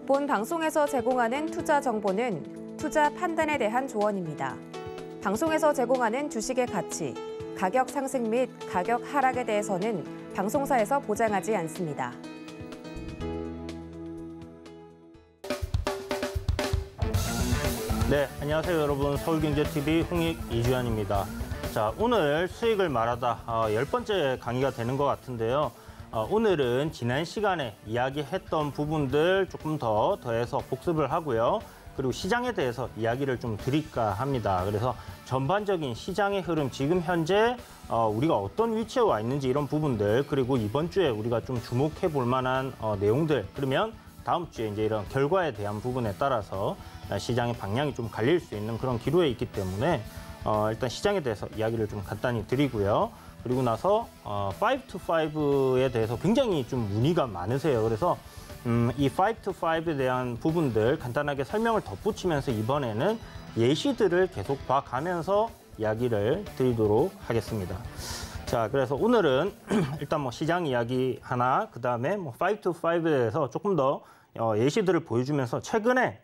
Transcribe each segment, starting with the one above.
본 방송에서 제공하는 투자 정보는 투자 판단에 대한 조언입니다. 방송에서 제공하는 주식의 가치, 가격 상승 및 가격 하락에 대해서는 방송사에서 보장하지 않습니다. 네, 안녕하세요 여러분. 서울경제TV 홍익 이주연입니다. 자, 오늘 수익을 말하다 10번째 강의가 되는 것 같은데요. 오늘은 지난 시간에 이야기했던 부분들 조금 더해서 복습을 하고요. 그리고 시장에 대해서 이야기를 좀 드릴까 합니다. 그래서 전반적인 시장의 흐름, 지금 현재 우리가 어떤 위치에 와 있는지 이런 부분들, 그리고 이번 주에 우리가 좀 주목해 볼 만한 내용들, 그러면 다음 주에 이제 이런 결과에 대한 부분에 따라서 시장의 방향이 좀 갈릴 수 있는 그런 기로에 있기 때문에 일단 시장에 대해서 이야기를 좀 간단히 드리고요. 그리고 나서 5to5에 대해서 굉장히 좀 문의가 많으세요. 그래서 이 5to5에 대한 부분들 간단하게 설명을 덧붙이면서 이번에는 예시들을 계속 봐가면서 이야기를 드리도록 하겠습니다. 자, 그래서 오늘은 일단 뭐 시장 이야기 하나, 그 다음에 뭐 5to5에 대해서 조금 더 예시들을 보여주면서 최근에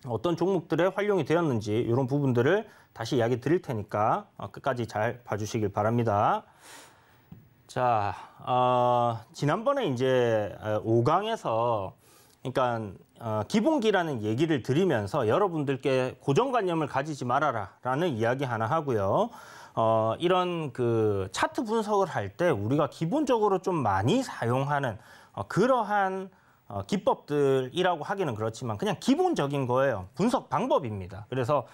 어떤 종목들의 활용이 되었는지 이런 부분들을 다시 이야기 드릴 테니까 끝까지 잘 봐주시길 바랍니다. 자, 지난번에 이제 5강에서 그러니까 기본기라는 얘기를 드리면서 여러분들께 고정관념을 가지지 말아라라는 이야기 하나 하고요. 이런 그 차트 분석을 할 때 우리가 기본적으로 좀 많이 사용하는 그러한 기법들이라고 하기는 그렇지만 그냥 기본적인 거예요. 분석 방법입니다. 그래서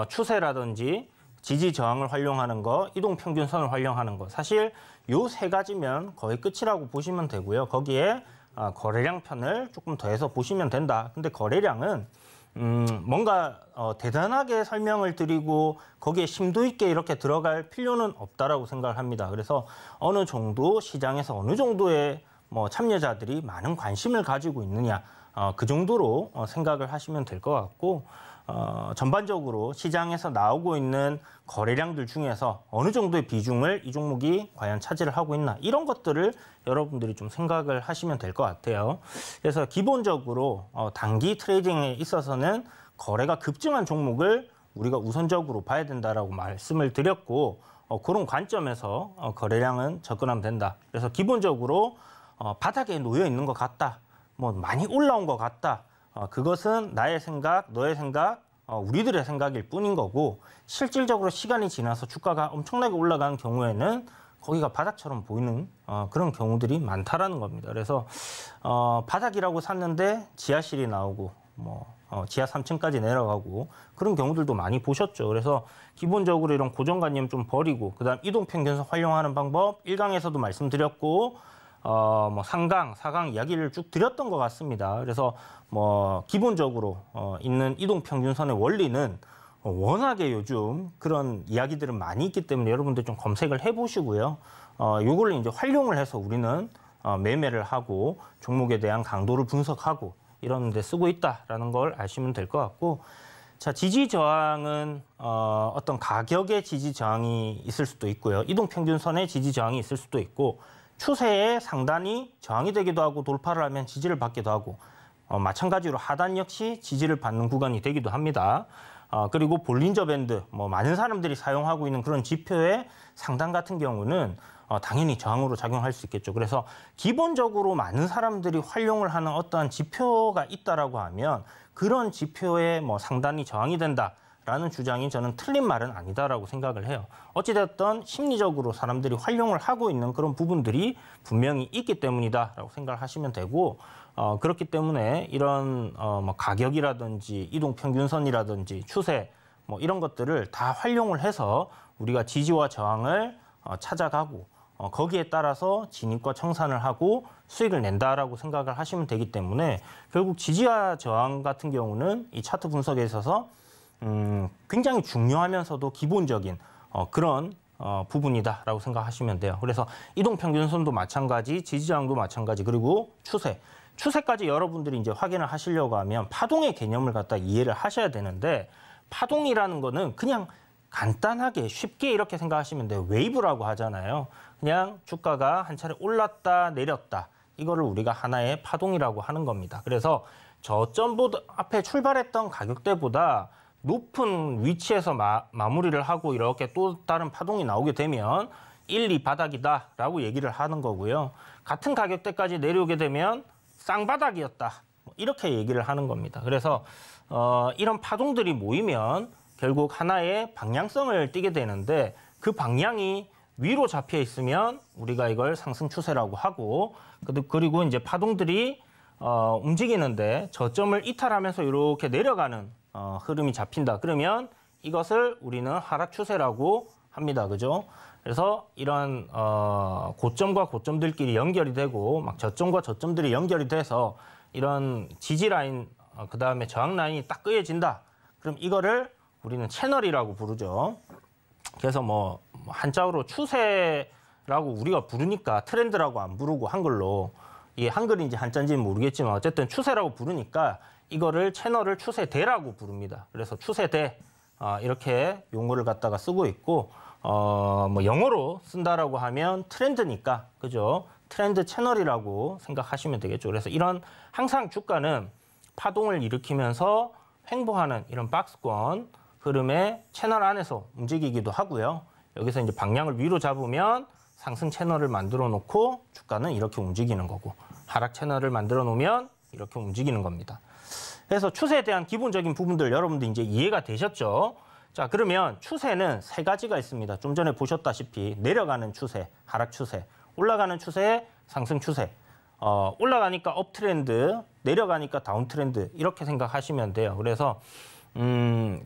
추세라든지 지지 저항을 활용하는 거, 이동평균선을 활용하는 거, 사실 요 세 가지면 거의 끝이라고 보시면 되고요. 거기에 거래량 편을 조금 더해서 보시면 된다. 근데 거래량은 뭔가 대단하게 설명을 드리고 거기에 심도 있게 이렇게 들어갈 필요는 없다라고 생각을 합니다. 그래서 어느 정도 시장에서 어느 정도의 뭐 참여자들이 많은 관심을 가지고 있느냐, 그 정도로 생각을 하시면 될 것 같고, 전반적으로 시장에서 나오고 있는 거래량들 중에서 어느 정도의 비중을 이 종목이 과연 차지를 하고 있나, 이런 것들을 여러분들이 좀 생각을 하시면 될 것 같아요. 그래서 기본적으로 단기 트레이딩에 있어서는 거래가 급증한 종목을 우리가 우선적으로 봐야 된다라고 말씀을 드렸고, 그런 관점에서 거래량은 접근하면 된다. 그래서 기본적으로 바닥에 놓여 있는 것 같다, 뭐 많이 올라온 것 같다, 그것은 나의 생각, 너의 생각, 우리들의 생각일 뿐인 거고, 실질적으로 시간이 지나서 주가가 엄청나게 올라가는 경우에는 거기가 바닥처럼 보이는 그런 경우들이 많다라는 겁니다. 그래서 바닥이라고 샀는데 지하실이 나오고 뭐 지하 3층까지 내려가고 그런 경우들도 많이 보셨죠. 그래서 기본적으로 이런 고정관념 좀 버리고, 그다음 이동평균선 활용하는 방법 1강에서도 말씀드렸고, 뭐 3강, 4강 이야기를 쭉 드렸던 것 같습니다. 그래서 뭐 기본적으로 있는 이동평균선의 원리는 워낙에 요즘 그런 이야기들은 많이 있기 때문에 여러분들 좀 검색을 해보시고요. 요걸 이제 활용을 해서 우리는 매매를 하고 종목에 대한 강도를 분석하고 이런 데 쓰고 있다라는 걸 아시면 될 것 같고, 자, 지지 저항은 어떤 가격의 지지 저항이 있을 수도 있고요. 이동평균선의 지지 저항이 있을 수도 있고, 추세에 상단이 저항이 되기도 하고 돌파를 하면 지지를 받기도 하고, 마찬가지로 하단 역시 지지를 받는 구간이 되기도 합니다. 그리고 볼린저 밴드, 뭐 많은 사람들이 사용하고 있는 그런 지표의 상단 같은 경우는 당연히 저항으로 작용할 수 있겠죠. 그래서 기본적으로 많은 사람들이 활용을 하는 어떠한 지표가 있다라고 하면 그런 지표의 뭐 상단이 저항이 된다라는 주장이 저는 틀린 말은 아니다라고 생각을 해요. 어찌됐든 심리적으로 사람들이 활용을 하고 있는 그런 부분들이 분명히 있기 때문이다라고 생각을 하시면 되고, 그렇기 때문에 이런 뭐 가격이라든지 이동평균선이라든지 추세 뭐 이런 것들을 다 활용을 해서 우리가 지지와 저항을 찾아가고 거기에 따라서 진입과 청산을 하고 수익을 낸다라고 생각을 하시면 되기 때문에 결국 지지와 저항 같은 경우는 이 차트 분석에 있어서 굉장히 중요하면서도 기본적인 그런 부분이다라고 생각하시면 돼요. 그래서 이동평균선도 마찬가지, 지지저항도 마찬가지, 그리고 추세까지 여러분들이 이제 확인을 하시려고 하면 파동의 개념을 갖다 이해를 하셔야 되는데, 파동이라는 거는 그냥 간단하게 쉽게 이렇게 생각하시면 돼요. 웨이브라고 하잖아요. 그냥 주가가 한 차례 올랐다 내렸다, 이거를 우리가 하나의 파동이라고 하는 겁니다. 그래서 저점보다 앞에 출발했던 가격대보다 높은 위치에서 마무리를 하고 이렇게 또 다른 파동이 나오게 되면 1, 2 바닥이다라고 얘기를 하는 거고요. 같은 가격대까지 내려오게 되면 쌍바닥이었다. 이렇게 얘기를 하는 겁니다. 그래서 이런 파동들이 모이면 결국 하나의 방향성을 띠게 되는데 그 방향이 위로 잡혀 있으면 우리가 이걸 상승 추세라고 하고 그리고 이제 파동들이 움직이는데 저점을 이탈하면서 이렇게 내려가는 흐름이 잡힌다. 그러면 이것을 우리는 하락 추세라고 합니다. 그죠? 그래서 이런 고점과 고점들끼리 연결이 되고 막 저점과 저점들이 연결이 돼서 이런 지지 라인 그다음에 저항 라인이 딱 끄어진다. 그럼 이거를 우리는 채널이라고 부르죠. 그래서 뭐 한자어로 추세라고 우리가 부르니까 트렌드라고 안 부르고 한글로 이게 한글인지 한자인지는 모르겠지만 어쨌든 추세라고 부르니까 이거를 채널을 추세대라고 부릅니다. 그래서 추세대 이렇게 용어를 갖다가 쓰고 있고 뭐 영어로 쓴다라고 하면 트렌드니까 그죠? 트렌드 채널이라고 생각하시면 되겠죠. 그래서 이런 항상 주가는 파동을 일으키면서 횡보하는 이런 박스권 흐름의 채널 안에서 움직이기도 하고요. 여기서 이제 방향을 위로 잡으면 상승 채널을 만들어 놓고 주가는 이렇게 움직이는 거고 하락 채널을 만들어 놓으면 이렇게 움직이는 겁니다. 그래서 추세에 대한 기본적인 부분들 여러분들 이제 이해가 되셨죠? 자, 그러면 추세는 세 가지가 있습니다. 좀 전에 보셨다시피 내려가는 추세, 하락 추세, 올라가는 추세, 상승 추세. 올라가니까 업 트렌드, 내려가니까 다운 트렌드 이렇게 생각하시면 돼요. 그래서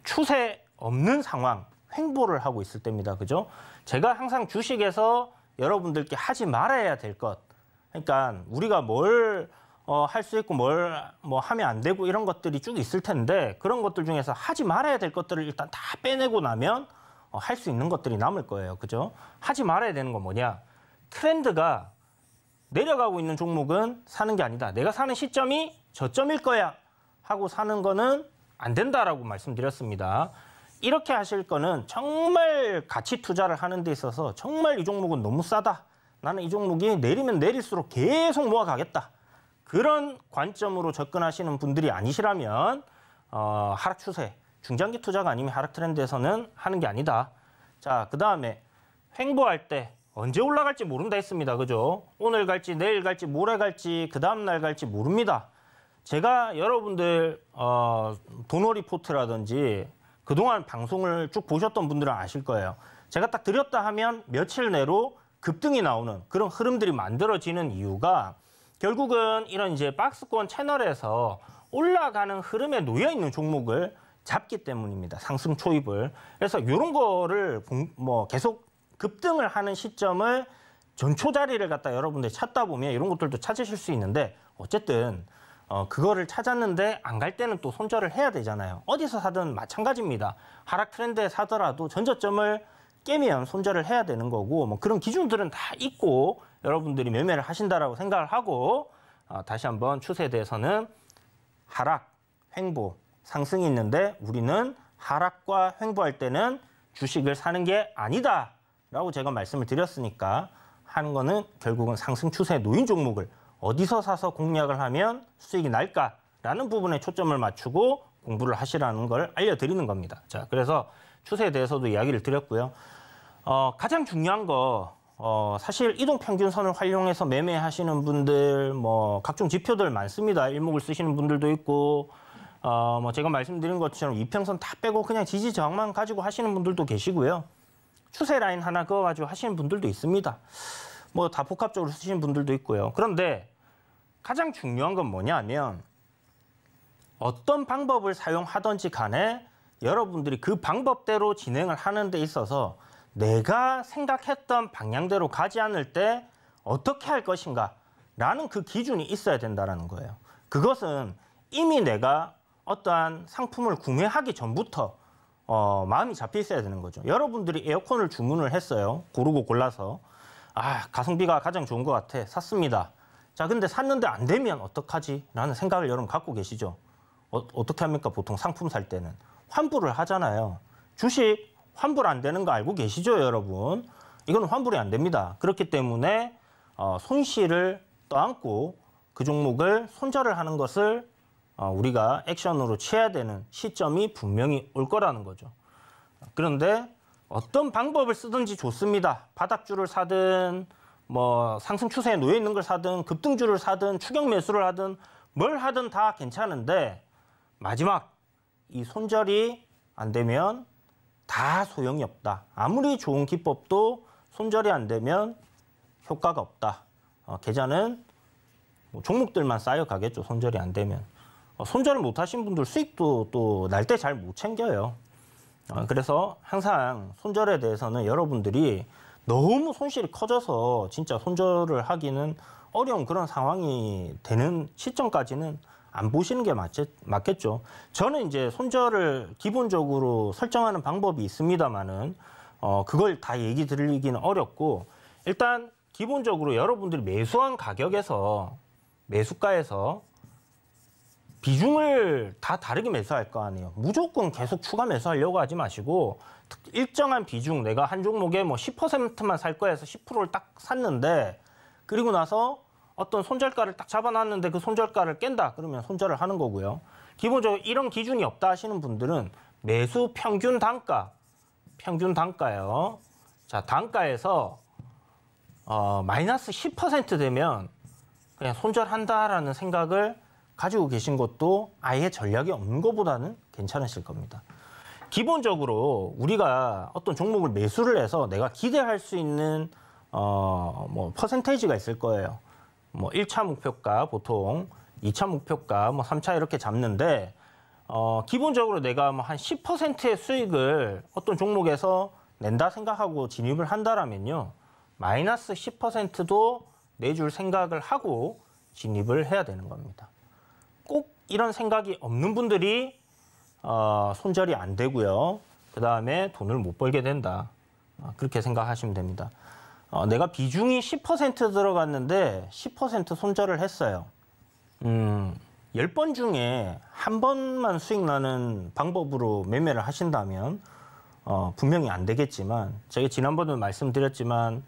추세 없는 상황, 횡보를 하고 있을 때입니다. 그죠? 제가 항상 주식에서 여러분들께 하지 말아야 될 것. 그러니까 우리가 뭘 할 수 있고 뭘 뭐 하면 안 되고 이런 것들이 쭉 있을 텐데 그런 것들 중에서 하지 말아야 될 것들을 일단 다 빼내고 나면 할 수 있는 것들이 남을 거예요. 그죠? 하지 말아야 되는 건 뭐냐? 트렌드가 내려가고 있는 종목은 사는 게 아니다. 내가 사는 시점이 저점일 거야 하고 사는 거는 안 된다라고 말씀드렸습니다. 이렇게 하실 거는 정말 가치 투자를 하는 데 있어서 정말 이 종목은 너무 싸다. 나는 이 종목이 내리면 내릴수록 계속 모아가겠다. 그런 관점으로 접근하시는 분들이 아니시라면 하락 추세, 중장기 투자가 아니면 하락 트렌드에서는 하는 게 아니다. 자, 그다음에 횡보할 때 언제 올라갈지 모른다 했습니다. 그죠? 오늘 갈지 내일 갈지 모레 갈지 그다음 날 갈지 모릅니다. 제가 여러분들 도노리포트라든지 그동안 방송을 쭉 보셨던 분들은 아실 거예요. 제가 딱 드렸다 하면 며칠 내로 급등이 나오는 그런 흐름들이 만들어지는 이유가 결국은 이런 이제 박스권 채널에서 올라가는 흐름에 놓여 있는 종목을 잡기 때문입니다. 상승 초입을. 그래서 이런 거를 계속 급등을 하는 시점을 전초 자리를 갖다 여러분들 찾다 보면 이런 것들도 찾으실 수 있는데 어쨌든 그거를 찾았는데 안 갈 때는 또 손절을 해야 되잖아요. 어디서 사든 마찬가지입니다. 하락 트렌드에 사더라도 전저점을 깨면 손절을 해야 되는 거고 뭐 그런 기준들은 다 있고 여러분들이 매매를 하신다라고 생각을 하고 다시 한번 추세에 대해서는 하락, 횡보, 상승이 있는데 우리는 하락과 횡보할 때는 주식을 사는 게 아니다라고 제가 말씀을 드렸으니까 하는 거는 결국은 상승 추세에 놓인 종목을 어디서 사서 공략을 하면 수익이 날까라는 부분에 초점을 맞추고 공부를 하시라는 걸 알려드리는 겁니다. 자, 그래서 추세에 대해서도 이야기를 드렸고요. 가장 중요한 거 사실 이동평균선을 활용해서 매매하시는 분들 뭐 각종 지표들 많습니다. 일목을 쓰시는 분들도 있고 뭐 제가 말씀드린 것처럼 이평선 다 빼고 그냥 지지 저항만 가지고 하시는 분들도 계시고요. 추세 라인 하나 그어가지고 하시는 분들도 있습니다. 뭐 다 복합적으로 쓰시는 분들도 있고요. 그런데 가장 중요한 건 뭐냐면 어떤 방법을 사용하든지 간에 여러분들이 그 방법대로 진행을 하는 데 있어서 내가 생각했던 방향대로 가지 않을 때 어떻게 할 것인가 라는 그 기준이 있어야 된다는 거예요. 그것은 이미 내가 어떠한 상품을 구매하기 전부터 마음이 잡혀 있어야 되는 거죠. 여러분들이 에어컨을 주문을 했어요. 고르고 골라서. 가성비가 가장 좋은 것 같아. 샀습니다. 자, 근데 샀는데 안 되면 어떡하지? 라는 생각을 여러분 갖고 계시죠. 어떻게 합니까? 보통 상품 살 때는. 환불을 하잖아요. 주식 환불 안 되는 거 알고 계시죠, 여러분? 이건 환불이 안 됩니다. 그렇기 때문에 손실을 떠안고 그 종목을 손절을 하는 것을 우리가 액션으로 취해야 되는 시점이 분명히 올 거라는 거죠. 그런데 어떤 방법을 쓰든지 좋습니다. 바닥줄을 사든 뭐 상승 추세에 놓여 있는 걸 사든 급등주를 사든 추격 매수를 하든 뭘 하든 다 괜찮은데 마지막 이 손절이 안 되면 다 소용이 없다. 아무리 좋은 기법도 손절이 안 되면 효과가 없다. 계좌는 뭐 종목들만 쌓여가겠죠. 손절이 안 되면. 손절을 못 하신 분들 수익도 또 날 때 잘 못 챙겨요. 그래서 항상 손절에 대해서는 여러분들이 너무 손실이 커져서 진짜 손절을 하기는 어려운 그런 상황이 되는 시점까지는 안 보시는 게 맞겠죠. 저는 이제 손절을 기본적으로 설정하는 방법이 있습니다만은 그걸 다 얘기 드리기는 어렵고 일단 기본적으로 여러분들이 매수한 가격에서 매수가에서 비중을 다 다르게 매수할 거 아니에요. 무조건 계속 추가 매수하려고 하지 마시고 일정한 비중, 내가 한 종목에 뭐 10%만 살 거야 해서 10%를 딱 샀는데 그리고 나서 어떤 손절가를 딱 잡아놨는데 그 손절가를 깬다 그러면 손절을 하는 거고요. 기본적으로 이런 기준이 없다 하시는 분들은 매수 평균 단가요. 자, 단가에서 마이너스 10% 되면 그냥 손절한다라는 생각을 가지고 계신 것도 아예 전략이 없는 것보다는 괜찮으실 겁니다. 기본적으로 우리가 어떤 종목을 매수를 해서 내가 기대할 수 있는 뭐 퍼센테이지가 있을 거예요. 뭐 1차 목표가 보통 2차 목표가 뭐 3차 이렇게 잡는데 기본적으로 내가 뭐 한 10%의 수익을 어떤 종목에서 낸다 생각하고 진입을 한다라면요. 마이너스 10%도 내줄 생각을 하고 진입을 해야 되는 겁니다. 꼭 이런 생각이 없는 분들이 손절이 안 되고요. 그 다음에 돈을 못 벌게 된다. 그렇게 생각하시면 됩니다. 내가 비중이 10% 들어갔는데 10% 손절을 했어요. 10번 중에 한 번만 수익 나는 방법으로 매매를 하신다면 분명히 안 되겠지만 제가 지난번에도 말씀드렸지만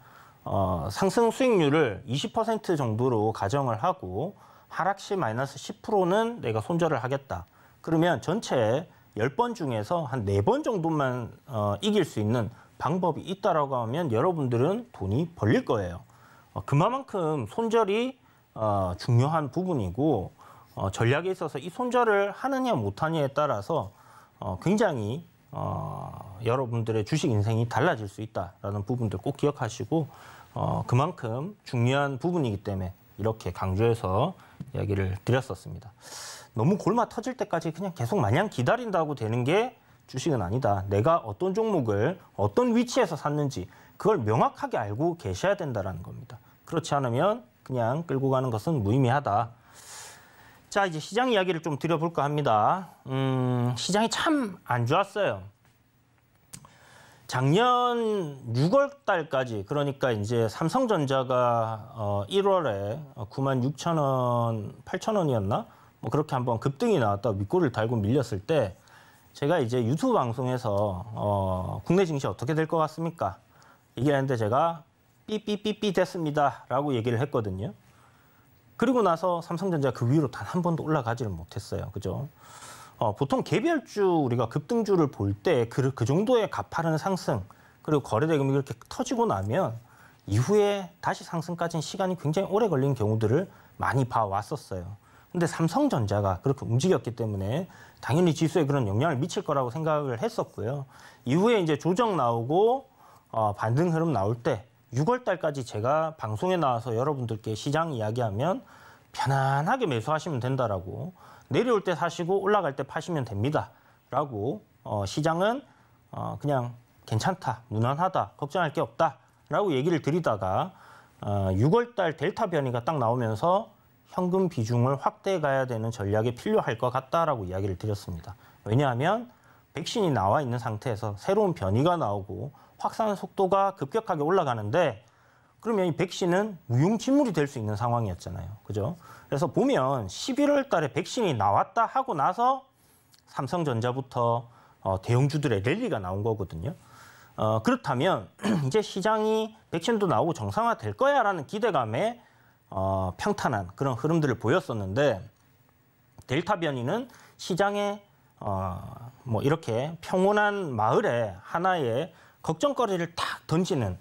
상승 수익률을 20% 정도로 가정을 하고 하락 시 마이너스 10%는 내가 손절을 하겠다. 그러면 전체 10번 중에서 한 4번 정도만 이길 수 있는 방법이 있다라고 하면 여러분들은 돈이 벌릴 거예요. 그만큼 손절이 중요한 부분이고 전략에 있어서 이 손절을 하느냐 못하느냐에 따라서 굉장히 여러분들의 주식 인생이 달라질 수 있다라는 부분들 꼭 기억하시고 그만큼 중요한 부분이기 때문에 이렇게 강조해서 이야기를 드렸었습니다. 너무 골마 터질 때까지 그냥 계속 마냥 기다린다고 되는 게 주식은 아니다. 내가 어떤 종목을 어떤 위치에서 샀는지 그걸 명확하게 알고 계셔야 된다는 겁니다. 그렇지 않으면 그냥 끌고 가는 것은 무의미하다. 자, 이제 시장 이야기를 좀 드려볼까 합니다. 시장이 참 안 좋았어요. 작년 6월 달까지 그러니까 이제 삼성전자가 1월에 96,000원, 8,000원이었나? 뭐 그렇게 한번 급등이 나왔다 윗골을 달고 밀렸을 때 제가 이제 유튜브 방송에서 국내 증시 어떻게 될 것 같습니까? 얘기하는데 제가 삐삐삐삐 됐습니다 라고 얘기를 했거든요. 그리고 나서 삼성전자 그 위로 단 한 번도 올라가지를 못했어요. 그죠? 보통 개별주 우리가 급등주를 볼 때 그 정도의 가파른 상승 그리고 거래대금이 그렇게 터지고 나면 이후에 다시 상승까지는 시간이 굉장히 오래 걸린 경우들을 많이 봐왔었어요. 근데 삼성전자가 그렇게 움직였기 때문에 당연히 지수에 그런 영향을 미칠 거라고 생각을 했었고요. 이후에 이제 조정 나오고 반등 흐름 나올 때 6월 달까지 제가 방송에 나와서 여러분들께 시장 이야기하면 편안하게 매수하시면 된다라고 내려올 때 사시고 올라갈 때 파시면 됩니다. 라고 시장은 그냥 괜찮다, 무난하다, 걱정할 게 없다 라고 얘기를 드리다가 6월 달 델타 변이가 딱 나오면서 현금 비중을 확대해 가야 되는 전략이 필요할 것 같다라고 이야기를 드렸습니다. 왜냐하면 백신이 나와 있는 상태에서 새로운 변이가 나오고 확산 속도가 급격하게 올라가는데 그러면 이 백신은 무용지물이 될 수 있는 상황이었잖아요. 그죠? 그래서 보면 11월 달에 백신이 나왔다 하고 나서 삼성전자부터 대형주들의 랠리가 나온 거거든요. 그렇다면 이제 시장이 백신도 나오고 정상화될 거야라는 기대감에 평탄한 그런 흐름들을 보였었는데 델타 변이는 시장에 뭐 이렇게 평온한 마을에 하나의 걱정거리를 탁 던지는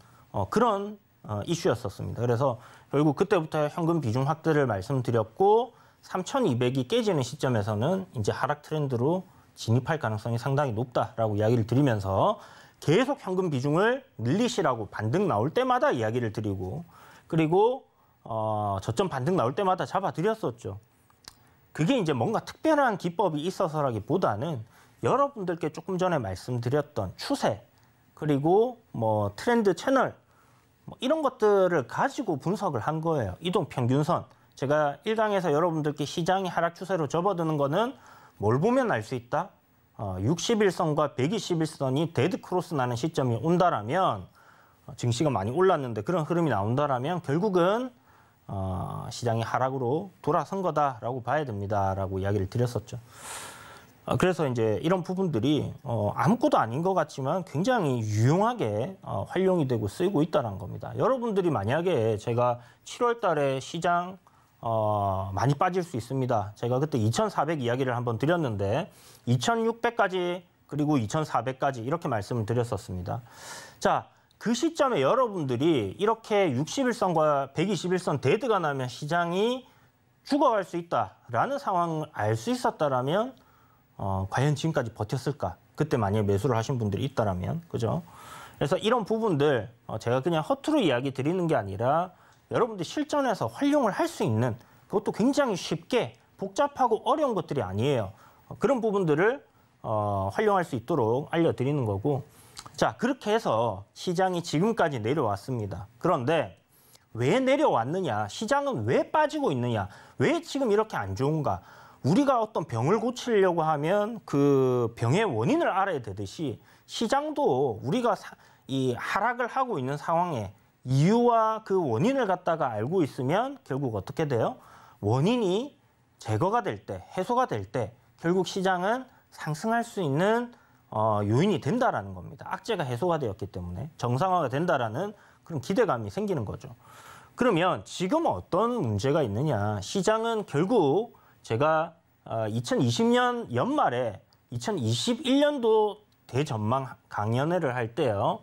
그런 이슈였었습니다. 그래서 결국 그때부터 현금 비중 확대를 말씀드렸고 3,200이 깨지는 시점에서는 이제 하락 트렌드로 진입할 가능성이 상당히 높다라고 이야기를 드리면서 계속 현금 비중을 늘리시라고 반등 나올 때마다 이야기를 드리고 그리고 저점 반등 나올 때마다 잡아드렸었죠. 그게 이제 뭔가 특별한 기법이 있어서라기보다는 여러분들께 조금 전에 말씀드렸던 추세 그리고 뭐 트렌드 채널 뭐 이런 것들을 가지고 분석을 한 거예요. 이동 평균선. 제가 1강에서 여러분들께 시장이 하락 추세로 접어드는 거는 뭘 보면 알 수 있다? 60일선과 120일선이 데드 크로스 나는 시점이 온다라면 증시가 많이 올랐는데 그런 흐름이 나온다라면 결국은 시장이 하락으로 돌아선 거다라고 봐야 됩니다라고 이야기를 드렸었죠. 그래서 이제 이런 부분들이 아무것도 아닌 것 같지만 굉장히 유용하게 활용이 되고 쓰이고 있다는 겁니다. 여러분들이 만약에 제가 7월 달에 시장 많이 빠질 수 있습니다. 제가 그때 2,400 이야기를 한번 드렸는데 2,600까지 그리고 2,400까지 이렇게 말씀을 드렸었습니다. 자, 그 시점에 여러분들이 이렇게 60일선과 121선 데드가 나면 시장이 죽어갈 수 있다라는 상황을 알 수 있었다라면 과연 지금까지 버텼을까? 그때 만약에 매수를 하신 분들이 있다라면, 그죠? 그래서 이런 부분들 제가 그냥 허투루 이야기 드리는 게 아니라 여러분들 실전에서 활용을 할 수 있는 그것도 굉장히 쉽게 복잡하고 어려운 것들이 아니에요. 그런 부분들을 활용할 수 있도록 알려드리는 거고 자, 그렇게 해서 시장이 지금까지 내려왔습니다. 그런데 왜 내려왔느냐? 시장은 왜 빠지고 있느냐? 왜 지금 이렇게 안 좋은가? 우리가 어떤 병을 고치려고 하면 그 병의 원인을 알아야 되듯이 시장도 우리가 이 하락을 하고 있는 상황에 이유와 그 원인을 갖다가 알고 있으면 결국 어떻게 돼요? 원인이 제거가 될 때, 해소가 될 때 결국 시장은 상승할 수 있는 요인이 된다라는 겁니다. 악재가 해소가 되었기 때문에 정상화가 된다라는 그런 기대감이 생기는 거죠. 그러면 지금 어떤 문제가 있느냐? 시장은 결국 제가 2020년 연말에 2021년도 대전망 강연회를 할 때요.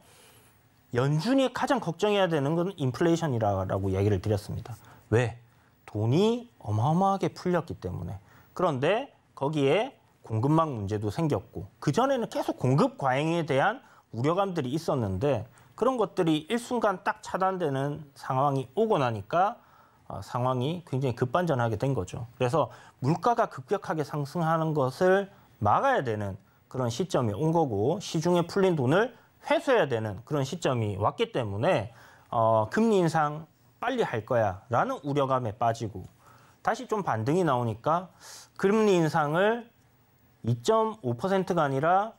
연준이 가장 걱정해야 되는 건 인플레이션이라고 이야기를 드렸습니다. 왜? 돈이 어마어마하게 풀렸기 때문에. 그런데 거기에 공급망 문제도 생겼고 그전에는 계속 공급 과잉에 대한 우려감들이 있었는데 그런 것들이 일순간 딱 차단되는 상황이 오고 나니까 상황이 굉장히 급반전하게 된 거죠. 그래서 물가가 급격하게 상승하는 것을 막아야 되는 그런 시점이 온 거고 시중에 풀린 돈을 회수해야 되는 그런 시점이 왔기 때문에 금리 인상 빨리 할 거야 라는 우려감에 빠지고 다시 좀 반등이 나오니까 금리 인상을 2.5%가 아니라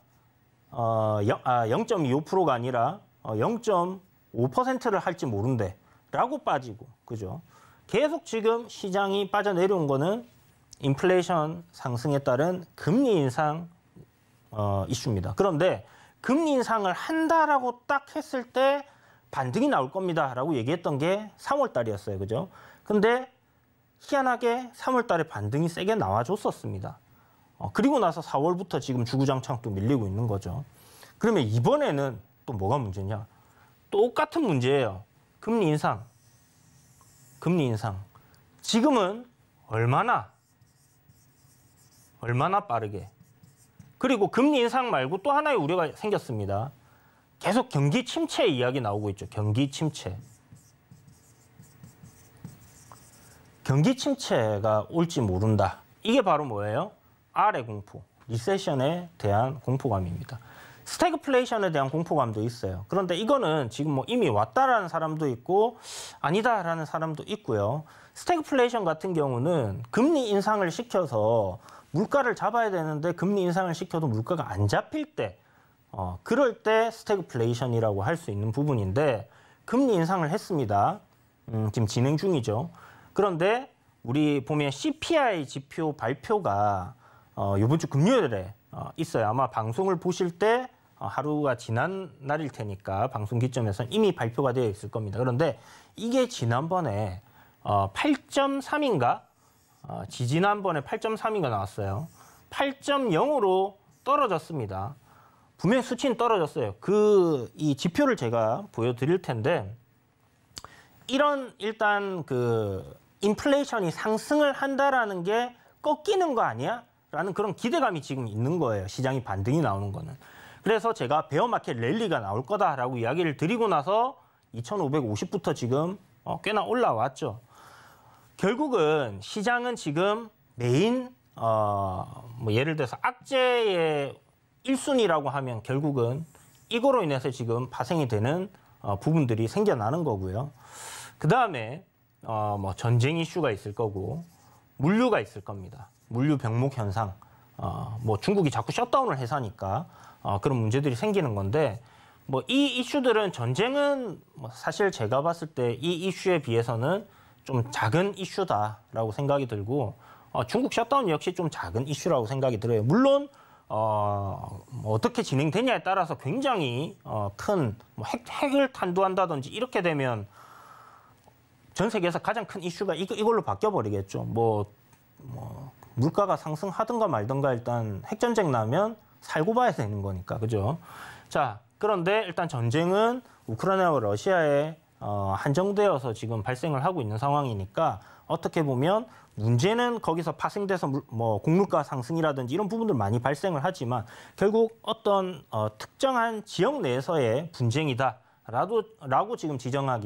0.25%가 아니라 0.5%를 할지 모른대 라고 빠지고 그죠? 계속 지금 시장이 빠져내려온 거는 인플레이션 상승에 따른 금리 인상 이슈입니다. 그런데 금리 인상을 한다라고 딱 했을 때 반등이 나올 겁니다 라고 얘기했던 게 3월 달이었어요. 그죠? 근데 희한하게 3월 달에 반등이 세게 나와줬었습니다. 그리고 나서 4월부터 지금 주구장창 또 밀리고 있는 거죠. 그러면 이번에는 또 뭐가 문제냐? 똑같은 문제예요. 금리 인상. 금리 인상. 지금은 얼마나 빠르게. 그리고 금리 인상 말고 또 하나의 우려가 생겼습니다. 계속 경기 침체 이야기 나오고 있죠. 경기 침체. 경기 침체가 올지 모른다. 이게 바로 뭐예요? R의 공포, 리세션에 대한 공포감입니다. 스태그플레이션에 대한 공포감도 있어요. 그런데 이거는 지금 뭐 이미 왔다라는 사람도 있고 아니다라는 사람도 있고요. 스태그플레이션 같은 경우는 금리 인상을 시켜서 물가를 잡아야 되는데 금리 인상을 시켜도 물가가 안 잡힐 때 그럴 때 스태그플레이션이라고 할 수 있는 부분인데 금리 인상을 했습니다. 지금 진행 중이죠. 그런데 우리 보면 CPI 지표 발표가 이번 주 금요일에 있어요. 아마 방송을 보실 때 하루가 지난 날일 테니까 방송 기점에서는 이미 발표가 되어 있을 겁니다. 그런데 이게 지난번에 8.3인가? 지지난번에 8.3인가 나왔어요. 8.0으로 떨어졌습니다. 분명히 수치는 떨어졌어요. 이 지표를 제가 보여드릴 텐데, 이런 일단 인플레이션이 상승을 한다라는 게 꺾이는 거 아니야? 라는 그런 기대감이 지금 있는 거예요. 시장이 반등이 나오는 거는. 그래서 제가 베어마켓 랠리가 나올 거다라고 이야기를 드리고 나서 2,550부터 지금 꽤나 올라왔죠. 결국은 시장은 지금 메인 예를 들어서 악재의 1순위라고 하면 결국은 이거로 인해서 지금 파생이 되는 부분들이 생겨나는 거고요. 그 다음에 전쟁 이슈가 있을 거고 물류가 있을 겁니다. 물류 병목 현상. 중국이 자꾸 셧다운을 해서 하니까 그런 문제들이 생기는 건데 이 이슈들은 전쟁은 사실 제가 봤을 때 이 이슈에 비해서는 좀 작은 이슈다라고 생각이 들고 중국 셧다운 역시 좀 작은 이슈라고 생각이 들어요. 물론 어떻게 진행되냐에 따라서 굉장히 큰 핵을 탄두한다든지 이렇게 되면 전 세계에서 가장 큰 이슈가 이걸로 바뀌어버리겠죠. 물가가 상승하든가 말든가 일단 핵전쟁 나면 살고 봐야 되는 거니까, 그죠? 자, 그런데 일단 전쟁은 우크라이나와 러시아에 한정되어서 지금 발생을 하고 있는 상황이니까 어떻게 보면 문제는 거기서 파생돼서 곡물가 상승이라든지 이런 부분들 많이 발생을 하지만 결국 어떤 특정한 지역 내에서의 분쟁이다라고 지금 지정학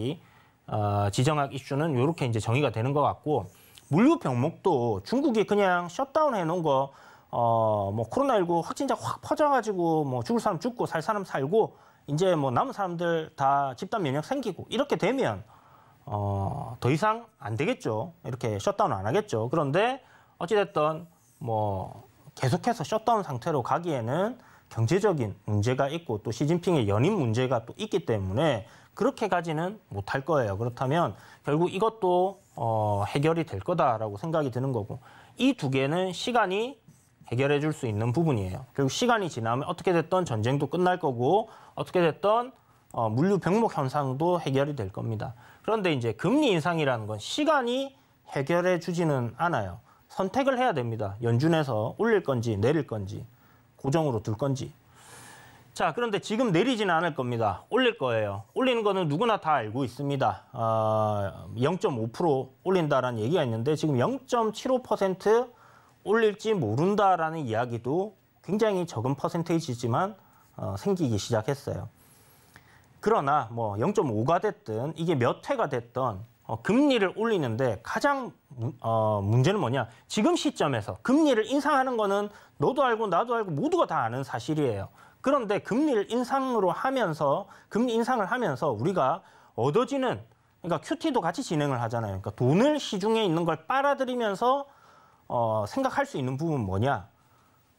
이슈는 이렇게 이제 정의가 되는 것 같고 물류 병목도 중국이 그냥 셧다운 해놓은 거 코로나19 확진자 확 퍼져가지고 죽을 사람 죽고 살 사람 살고 이제 남은 사람들 다 집단 면역 생기고 이렇게 되면 더 이상 안 되겠죠. 이렇게 셧다운 안 하겠죠. 그런데 어찌됐든 계속해서 셧다운 상태로 가기에는 경제적인 문제가 있고 또 시진핑의 연임 문제가 또 있기 때문에 그렇게 가지는 못할 거예요. 그렇다면 결국 이것도 해결이 될 거다라고 생각이 드는 거고 이 두 개는 시간이 해결해 줄 수 있는 부분이에요. 결국 시간이 지나면 어떻게 됐든 전쟁도 끝날 거고 어떻게 됐든 물류 병목 현상도 해결이 될 겁니다. 그런데 이제 금리 인상이라는 건 시간이 해결해 주지는 않아요. 선택을 해야 됩니다. 연준에서 올릴 건지 내릴 건지 고정으로 둘 건지. 자, 그런데 지금 내리지는 않을 겁니다. 올릴 거예요. 올리는 거는 누구나 다 알고 있습니다. 0.5% 올린다라는 얘기가 있는데 지금 0.75% 올릴지 모른다라는 이야기도 굉장히 적은 퍼센테이지지만 생기기 시작했어요. 그러나 0.5가 됐든 이게 몇 회가 됐든 금리를 올리는데 가장 문제는 뭐냐? 지금 시점에서 금리를 인상하는 거는 너도 알고 나도 알고 모두가 다 아는 사실이에요. 그런데 금리 인상을 하면서 우리가 얻어지는 그러니까 QT도 같이 진행을 하잖아요. 그러니까 돈을 시중에 있는 걸 빨아들이면서 생각할 수 있는 부분은 뭐냐?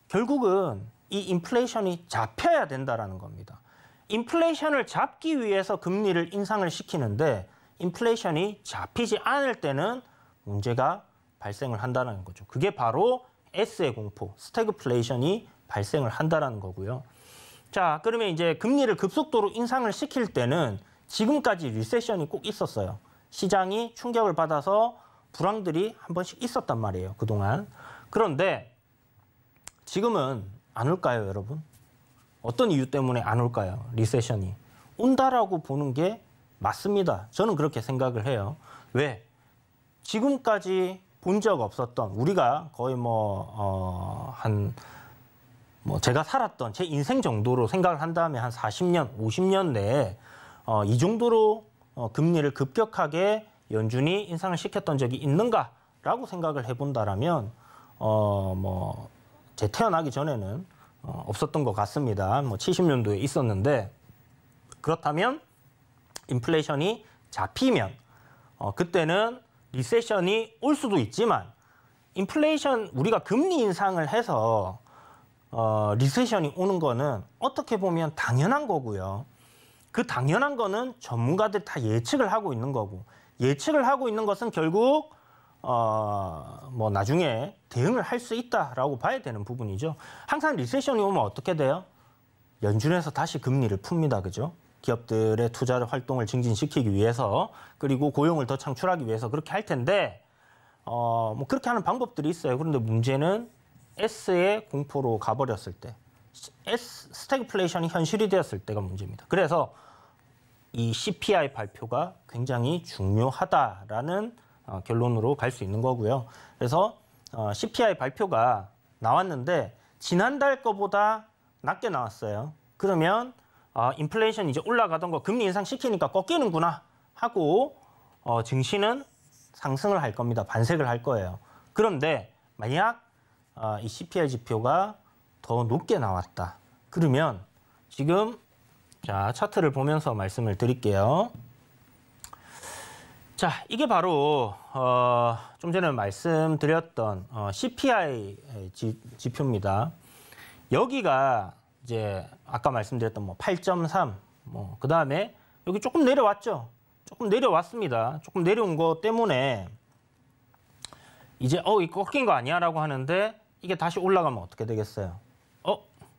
결국은 이 인플레이션이 잡혀야 된다라는 겁니다. 인플레이션을 잡기 위해서 금리를 인상을 시키는데 인플레이션이 잡히지 않을 때는 문제가 발생을 한다는 거죠. 그게 바로 S의 공포, 스태그플레이션이 발생을 한다는 거고요. 자, 그러면 이제 금리를 급속도로 인상을 시킬 때는 지금까지 리세션이 꼭 있었어요. 시장이 충격을 받아서 불황들이 한 번씩 있었단 말이에요, 그동안. 그런데 지금은 안 올까요, 여러분? 어떤 이유 때문에 안 올까요, 리세션이? 온다라고 보는 게 맞습니다. 저는 그렇게 생각을 해요. 왜? 지금까지 본 적 없었던, 우리가 거의 제가 살았던 제 인생 정도로 생각을 한다면 한 40년, 50년 내에 이 정도로 금리를 급격하게 연준이 인상을 시켰던 적이 있는가라고 생각을 해본다라면 제 태어나기 전에는 없었던 것 같습니다. 70년도에 있었는데 그렇다면 인플레이션이 잡히면 그때는 리세션이 올 수도 있지만 인플레이션 우리가 금리 인상을 해서 리세션이 오는 거는 어떻게 보면 당연한 거고요. 그 당연한 거는 전문가들 다 예측을 하고 있는 거고 예측을 하고 있는 것은 결국 나중에 대응을 할 수 있다라고 봐야 되는 부분이죠. 항상 리세션이 오면 어떻게 돼요? 연준에서 다시 금리를 풉니다. 그죠? 기업들의 투자 활동을 증진시키기 위해서 그리고 고용을 더 창출하기 위해서 그렇게 할 텐데 뭐 그렇게 하는 방법들이 있어요. 그런데 문제는 S의 공포로 가버렸을 때, 스태그플레이션이 현실이 되었을 때가 문제입니다. 그래서 이 CPI 발표가 굉장히 중요하다라는 결론으로 갈 수 있는 거고요. 그래서 CPI 발표가 나왔는데 지난달 거보다 낮게 나왔어요. 그러면 인플레이션 이제 올라가던 거 금리 인상 시키니까 꺾이는구나 하고 증시는 상승을 할 겁니다. 반색을 할 거예요. 그런데 만약 이 CPI 지표가 더 높게 나왔다. 그러면 지금 자 차트를 보면서 말씀을 드릴게요. 자, 이게 바로 좀 전에 말씀드렸던 CPI 지표입니다. 여기가 이제 아까 말씀드렸던 뭐 8.3, 뭐 그다음에 여기 조금 내려왔죠. 조금 내려왔습니다. 조금 내려온 것 때문에 이제 이거 꺾인 거 아니야라고 하는데 이게 다시 올라가면 어떻게 되겠어요?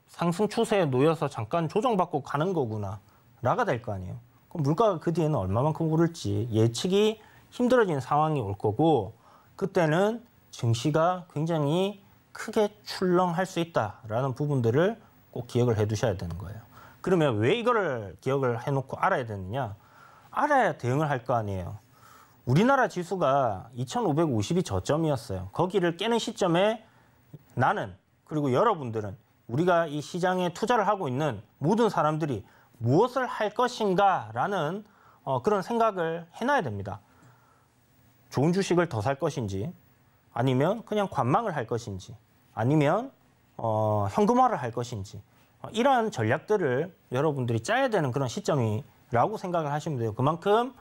상승 추세에 놓여서 잠깐 조정받고 가는 거구나 라가 될 거 아니에요. 그럼 물가가 그 뒤에는 얼마만큼 오를지 예측이 힘들어지는 상황이 올 거고 그때는 증시가 굉장히 크게 출렁할 수 있다라는 부분들을 꼭 기억을 해 두셔야 되는 거예요. 그러면 왜 이거를 기억을 해놓고 알아야 되느냐? 알아야 대응을 할 거 아니에요. 우리나라 지수가 2550이 저점이었어요. 거기를 깨는 시점에 나는 그리고 여러분들은 우리가 이 시장에 투자를 하고 있는 모든 사람들이 무엇을 할 것인가라는 그런 생각을 해놔야 됩니다. 좋은 주식을 더 살 것인지 아니면 그냥 관망을 할 것인지 아니면 현금화를 할 것인지 이러한 전략들을 여러분들이 짜야 되는 그런 시점이라고 생각을 하시면 돼요. 그만큼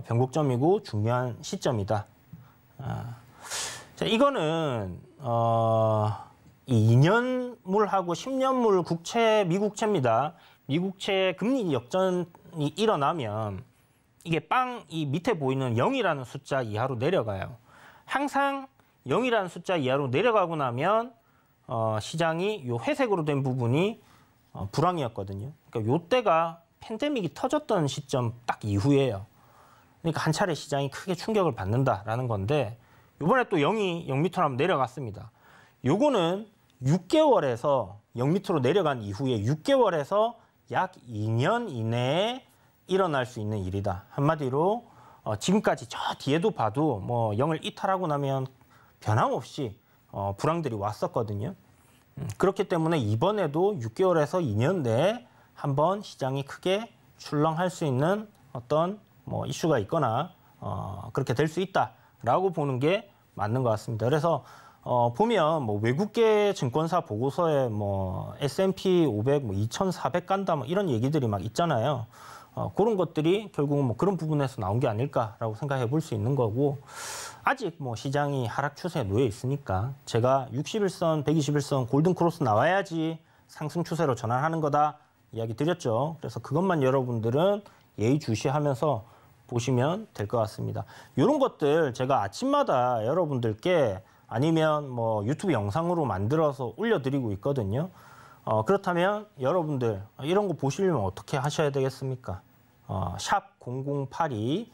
변곡점이고 중요한 시점이다. 자, 이거는 이 2년물하고 10년물 국채, 미국채입니다. 미국채 금리 역전이 일어나면 이게 이 밑에 보이는 0이라는 숫자 이하로 내려가요. 항상 0이라는 숫자 이하로 내려가고 나면 시장이 요 회색으로 된 부분이 불황이었거든요. 그러니까 요때가 팬데믹이 터졌던 시점 딱 이후예요. 그러니까 한 차례 시장이 크게 충격을 받는다라는 건데 이번에 또 0이 0m로 한번 내려갔습니다. 요거는 6개월에서 0m로 내려간 이후에 6개월에서 약 2년 이내에 일어날 수 있는 일이다. 한마디로 지금까지 저 뒤에도 봐도 뭐 0을 이탈하고 나면 변함없이 불황들이 왔었거든요. 그렇기 때문에 이번에도 6개월에서 2년 내에 한번 시장이 크게 출렁할 수 있는 어떤 뭐 이슈가 있거나 그렇게 될 수 있다라고 보는 게 맞는 것 같습니다. 그래서 보면 뭐 외국계 증권사 보고서에 뭐 S&P 500 뭐 2,400 간다 뭐 이런 얘기들이 막 있잖아요. 그런 것들이 결국은 뭐 그런 부분에서 나온 게 아닐까라고 생각해 볼 수 있는 거고 아직 뭐 시장이 하락 추세에 놓여 있으니까 제가 61선, 121선 골든 크로스 나와야지 상승 추세로 전환하는 거다 이야기 드렸죠. 그래서 그것만 여러분들은 예의주시하면서 보시면 될 것 같습니다. 이런 것들 제가 아침마다 여러분들께 아니면 뭐 유튜브 영상으로 만들어서 올려드리고 있거든요. 그렇다면 여러분들 이런 거 보시려면 어떻게 하셔야 되겠습니까? 샵 0082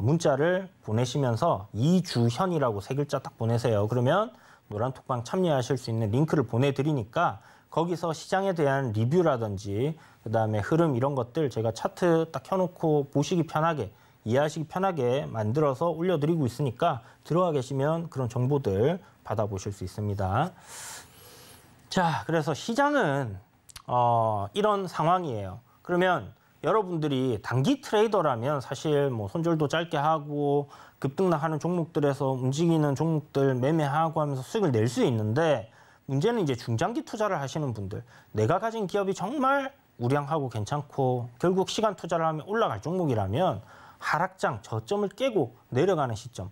문자를 보내시면서 이주현이라고 세 글자 딱 보내세요. 그러면 노란톡방 참여하실 수 있는 링크를 보내드리니까 거기서 시장에 대한 리뷰라든지 그다음에 흐름 이런 것들 제가 차트 딱 켜놓고 보시기 편하게 이해하시기 편하게 만들어서 올려드리고 있으니까 들어가 계시면 그런 정보들 받아보실 수 있습니다. 자, 그래서 시장은 이런 상황이에요. 그러면 여러분들이 단기 트레이더라면 사실 뭐 손절도 짧게 하고 급등락하는 종목들에서 움직이는 종목들 매매하고 하면서 수익을 낼 수 있는데 문제는 이제 중장기 투자를 하시는 분들 내가 가진 기업이 정말 우량하고 괜찮고 결국 시간 투자를 하면 올라갈 종목이라면 하락장 저점을 깨고 내려가는 시점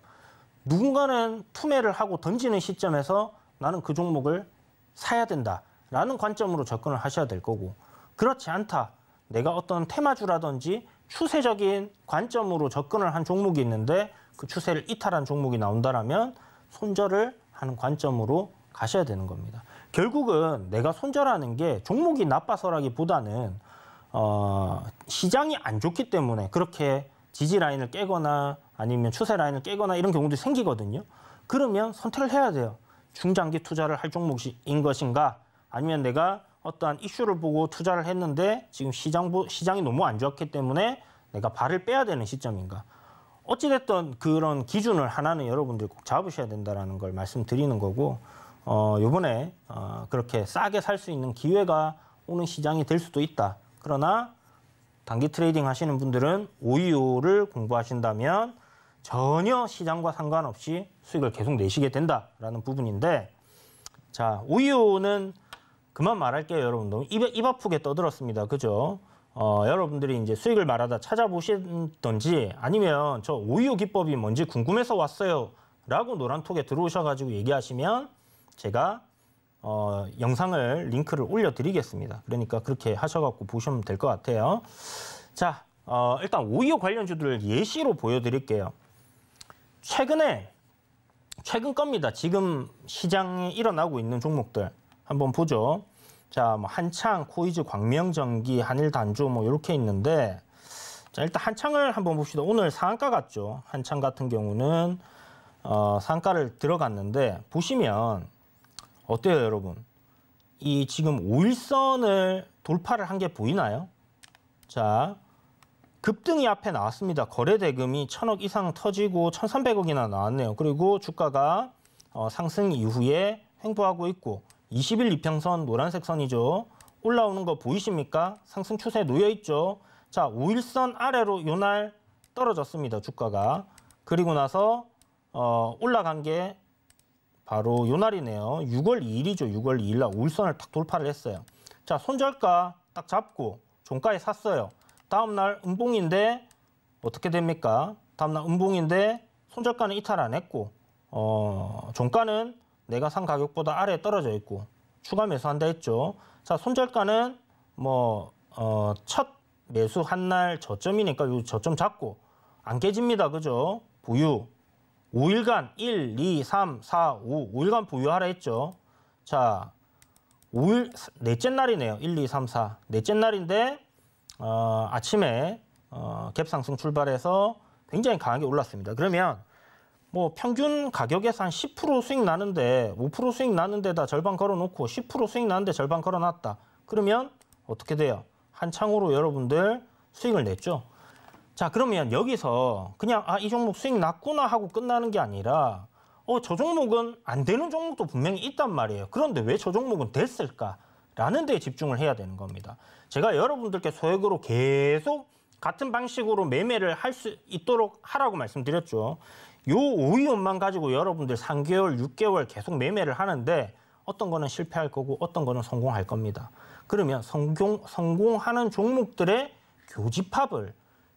누군가는 투매를 하고 던지는 시점에서 나는 그 종목을 사야 된다라는 관점으로 접근을 하셔야 될 거고 그렇지 않다. 내가 어떤 테마주라든지 추세적인 관점으로 접근을 한 종목이 있는데 그 추세를 이탈한 종목이 나온다라면 손절을 하는 관점으로 가셔야 되는 겁니다. 결국은 내가 손절하는 게 종목이 나빠서라기보다는 시장이 안 좋기 때문에 그렇게 지지 라인을 깨거나 아니면 추세 라인을 깨거나 이런 경우도 생기거든요. 그러면 선택을 해야 돼요. 중장기 투자를 할 종목인 것인가, 아니면 내가 어떠한 이슈를 보고 투자를 했는데 지금 시장이 너무 안 좋았기 때문에 내가 발을 빼야 되는 시점인가. 어찌됐든 그런 기준을 하나는 여러분들이 꼭 잡으셔야 된다는 걸 말씀드리는 거고, 요번에 그렇게 싸게 살 수 있는 기회가 오는 시장이 될 수도 있다. 그러나 단기 트레이딩 하시는 분들은 OEO를 공부하신다면 전혀 시장과 상관없이 수익을 계속 내시게 된다라는 부분인데, 자, OEO는 그만 말할게요, 여러분. 너무 입 아프게 떠들었습니다. 그죠? 여러분들이 이제 수익을 말하다 찾아보시던지 아니면 저 OEO 기법이 뭔지 궁금해서 왔어요 라고 노란톡에 들어오셔가지고 얘기하시면 제가 영상을 링크를 올려드리겠습니다. 그러니까 그렇게 하셔갖고 보시면 될 것 같아요. 자, 일단 OEO 관련주들을 예시로 보여드릴게요. 최근 겁니다. 지금 시장에 일어나고 있는 종목들 한번 보죠. 자, 뭐 한창, 코이즈, 광명전기, 한일단조 뭐 이렇게 있는데, 자, 일단 한창을 한번 봅시다. 오늘 상한가 같죠. 한창 같은 경우는 상한가를 들어갔는데 보시면 어때요, 여러분? 이 지금 5일선을 돌파를 한 게 보이나요? 자, 급등이 앞에 나왔습니다. 거래 대금이 1,000억 이상 터지고 1,300억이나 나왔네요. 그리고 주가가 상승 이후에 횡보하고 있고, 20일 이평선 노란색 선이죠. 올라오는 거 보이십니까? 상승 추세에 놓여 있죠. 자, 5일선 아래로 요날 떨어졌습니다. 주가가. 그리고 나서 올라간 게 바로 요날이네요. 6월 2일이죠. 6월 2일 날 5일선을 딱 돌파를 했어요. 자, 손절가 딱 잡고 종가에 샀어요. 다음날 음봉인데 어떻게 됩니까? 다음날 음봉인데 손절가는 이탈 안 했고, 종가는 내가 산 가격보다 아래에 떨어져 있고 추가 매수한다 했죠. 자, 손절가는 첫 매수 한 날 저점이니까 요 저점 잡고 안 깨집니다. 그죠? 보유. 5일간 1, 2, 3, 4, 5, 5일간 보유하라 했죠. 자, 5일 넷째 날이네요. 1, 2, 3, 4. 넷째 날인데 아침에 갭상승 출발해서 굉장히 강하게 올랐습니다. 그러면 뭐 평균 가격에서 한 10% 수익 나는데 5% 수익 나는데다 절반 걸어놓고 10% 수익 나는데 절반 걸어놨다. 그러면 어떻게 돼요? 한창으로 여러분들 수익을 냈죠. 자, 그러면 여기서 그냥 이 종목 수익 났구나 하고 끝나는 게 아니라 저 종목은 안 되는 종목도 분명히 있단 말이에요. 그런데 왜 저 종목은 됐을까라는 데에 집중을 해야 되는 겁니다. 제가 여러분들께 소액으로 계속 같은 방식으로 매매를 할 수 있도록 하라고 말씀드렸죠. 요 OEO만 가지고 여러분들 3개월, 6개월 계속 매매를 하는데 어떤 거는 실패할 거고 어떤 거는 성공할 겁니다. 그러면 성공하는 종목들의 교집합을